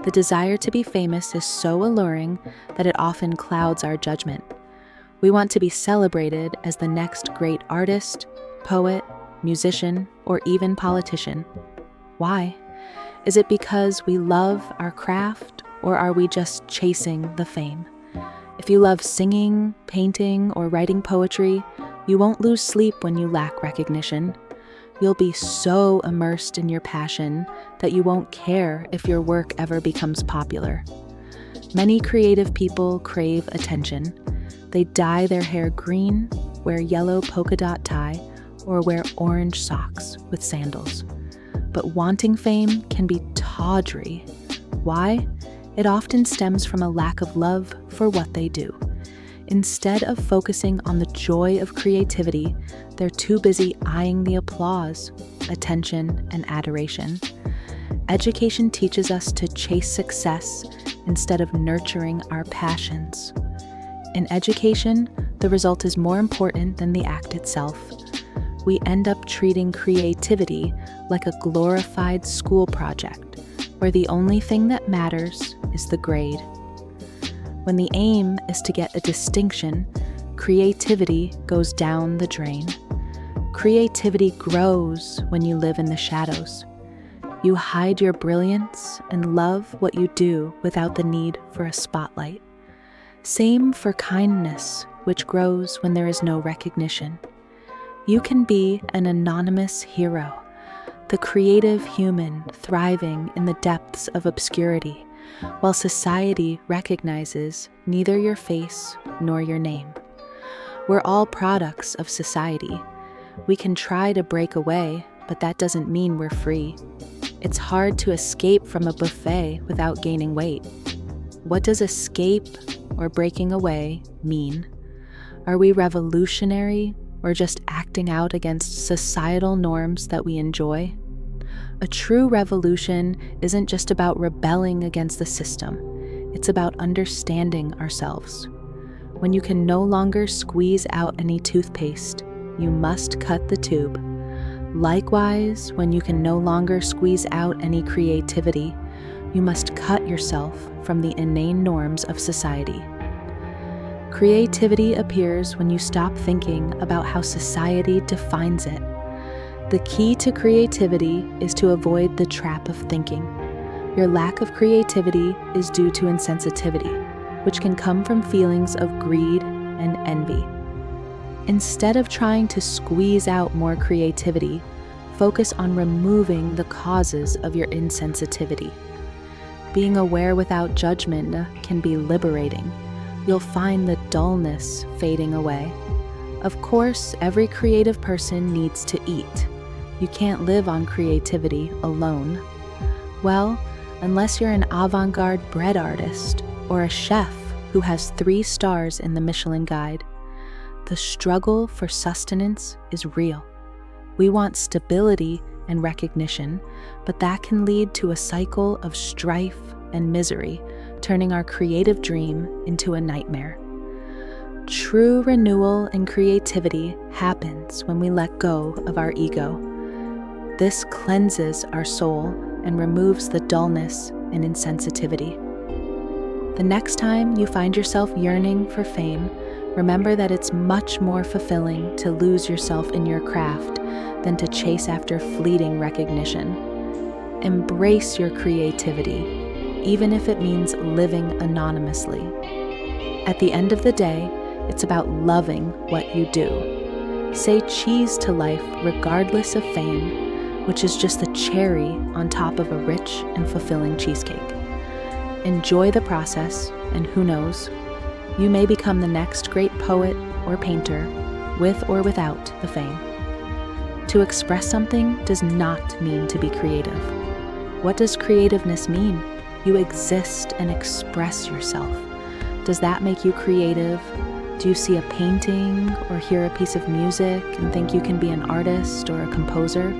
The desire to be famous is so alluring that it often clouds our judgment. We want to be celebrated as the next great artist, poet, musician, or even politician. Why? Is it because we love our craft, or are we just chasing the fame? If you love singing, painting, or writing poetry, you won't lose sleep when you lack recognition. You'll be so immersed in your passion that you won't care if your work ever becomes popular. Many creative people crave attention. They dye their hair green, wear yellow polka dot tie, or wear orange socks with sandals. But wanting fame can be tawdry. Why? It often stems from a lack of love for what they do. Instead of focusing on the joy of creativity, they're too busy eyeing the applause, attention, and adoration. Education teaches us to chase success instead of nurturing our passions. In education, the result is more important than the act itself. We end up treating creativity like a glorified school project, where the only thing that matters is the grade. When the aim is to get a distinction, creativity goes down the drain. Creativity grows when you live in the shadows. You hide your brilliance and love what you do without the need for a spotlight. Same for kindness, which grows when there is no recognition. You can be an anonymous hero, the creative human thriving in the depths of obscurity, while society recognizes neither your face nor your name. We're all products of society. We can try to break away, but that doesn't mean we're free. It's hard to escape from a buffet without gaining weight. What does escape or breaking away mean? Are we revolutionary or just acting out against societal norms that we enjoy? A true revolution isn't just about rebelling against the system. It's about understanding ourselves. When you can no longer squeeze out any toothpaste, you must cut the tube. Likewise, when you can no longer squeeze out any creativity, you must cut yourself from the inane norms of society. Creativity appears when you stop thinking about how society defines it. The key to creativity is to avoid the trap of thinking. Your lack of creativity is due to insensitivity, which can come from feelings of greed and envy. Instead of trying to squeeze out more creativity, focus on removing the causes of your insensitivity. Being aware without judgment can be liberating. You'll find the dullness fading away. Of course, every creative person needs to eat. You can't live on creativity alone. Well, unless you're an avant-garde bread artist or a chef who has 3 stars in the Michelin Guide. The struggle for sustenance is real. We want stability and recognition, but that can lead to a cycle of strife and misery, turning our creative dream into a nightmare. True renewal and creativity happens when we let go of our ego. This cleanses our soul and removes the dullness and insensitivity. The next time you find yourself yearning for fame, remember that it's much more fulfilling to lose yourself in your craft than to chase after fleeting recognition. Embrace your creativity, even if it means living anonymously. At the end of the day, it's about loving what you do. Say cheese to life regardless of fame, which is just the cherry on top of a rich and fulfilling cheesecake. Enjoy the process, and who knows, you may become the next great poet or painter, with or without the fame. To express something does not mean to be creative. What does creativeness mean? You exist and express yourself. Does that make you creative? Do you see a painting or hear a piece of music and think you can be an artist or a composer?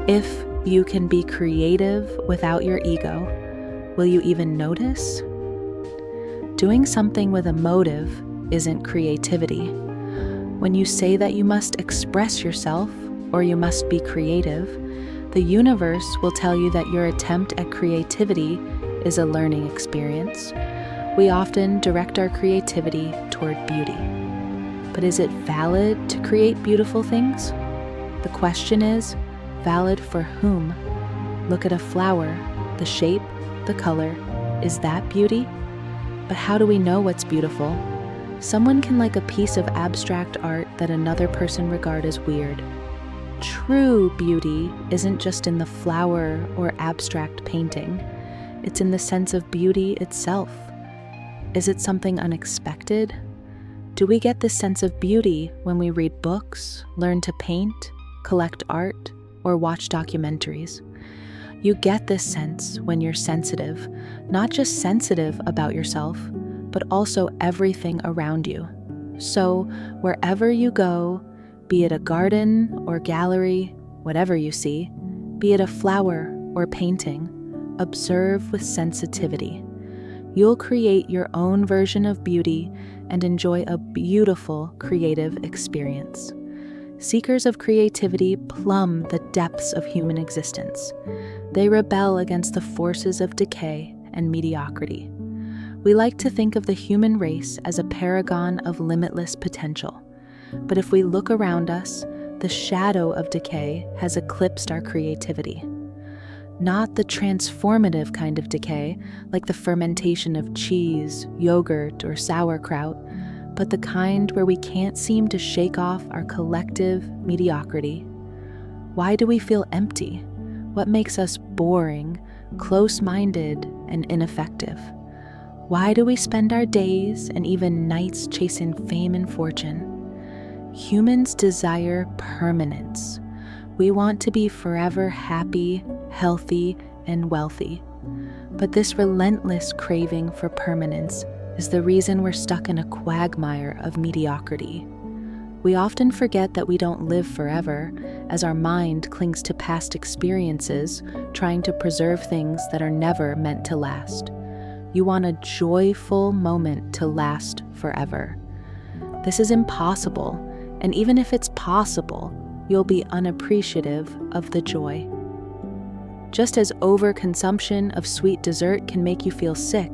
If you can be creative without your ego, will you even notice? Doing something with a motive isn't creativity. When you say that you must express yourself or you must be creative, The universe will tell you that your attempt at creativity is a learning experience. We often direct our creativity toward beauty. But is it valid to create beautiful things? The question is, valid for whom? Look at a flower, the shape, the color. Is that beauty? But how do we know what's beautiful? Someone can like a piece of abstract art that another person regard as weird. True beauty isn't just in the flower or abstract painting. It's in the sense of beauty itself. Is it something unexpected? Do we get this sense of beauty when we read books, learn to paint, collect art, or watch documentaries? You get this sense when you're sensitive, not just sensitive about yourself, but also everything around you. So wherever you go, be it a garden or gallery, whatever you see, be it a flower or painting, observe with sensitivity. You'll create your own version of beauty and enjoy a beautiful creative experience. Seekers of creativity plumb the depths of human existence. They rebel against the forces of decay and mediocrity. We like to think of the human race as a paragon of limitless potential. But if we look around us, the shadow of decay has eclipsed our creativity. Not the transformative kind of decay, like the fermentation of cheese, yogurt, or sauerkraut, but the kind where we can't seem to shake off our collective mediocrity. Why do we feel empty? What makes us boring, close-minded, and ineffective? Why do we spend our days and even nights chasing fame and fortune? Humans desire permanence. We want to be forever happy, healthy, and wealthy. But this relentless craving for permanence is the reason we're stuck in a quagmire of mediocrity. We often forget that we don't live forever, as our mind clings to past experiences, trying to preserve things that are never meant to last. You want a joyful moment to last forever. This is impossible. And even if it's possible, you'll be unappreciative of the joy. Just as overconsumption of sweet dessert can make you feel sick,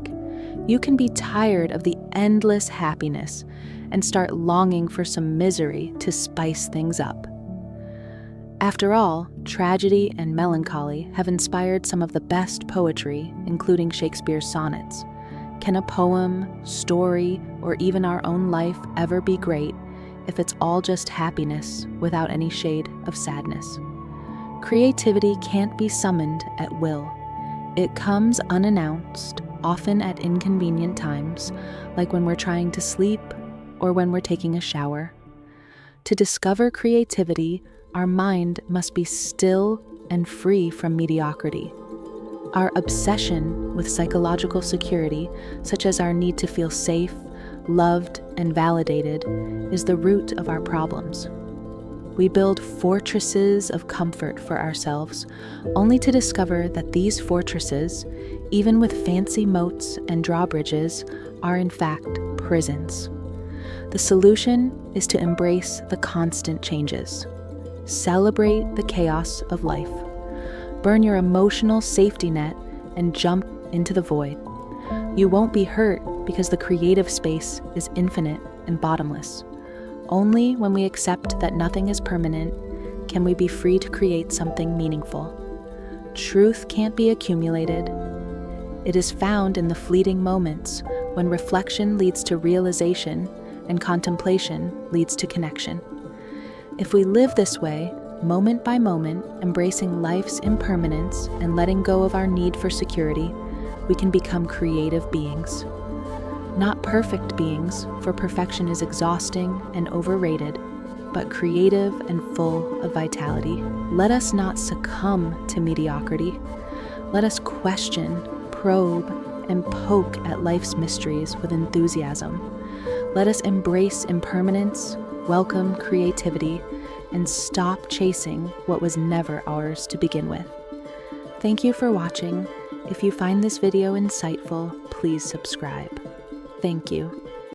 you can be tired of the endless happiness and start longing for some misery to spice things up. After all, tragedy and melancholy have inspired some of the best poetry, including Shakespeare's sonnets. Can a poem, story, or even our own life ever be great if it's all just happiness without any shade of sadness? Creativity can't be summoned at will. It comes unannounced, often at inconvenient times, like when we're trying to sleep or when we're taking a shower. To discover creativity, our mind must be still and free from mediocrity. Our obsession with psychological security, such as our need to feel safe, loved, and validated, is the root of our problems. We build fortresses of comfort for ourselves, only to discover that these fortresses, even with fancy moats and drawbridges, are in fact prisons. The solution is to embrace the constant changes. Celebrate the chaos of life. Burn your emotional safety net and jump into the void. You won't be hurt because the creative space is infinite and bottomless. Only when we accept that nothing is permanent can we be free to create something meaningful. Truth can't be accumulated. It is found in the fleeting moments when reflection leads to realization and contemplation leads to connection. If we live this way, moment by moment, embracing life's impermanence and letting go of our need for security, we can become creative beings. Not perfect beings, for perfection is exhausting and overrated, but creative and full of vitality. Let us not succumb to mediocrity. Let us question, probe, and poke at life's mysteries with enthusiasm. Let us embrace impermanence, welcome creativity, and stop chasing what was never ours to begin with. Thank you for watching. If you find this video insightful, please subscribe. Thank you.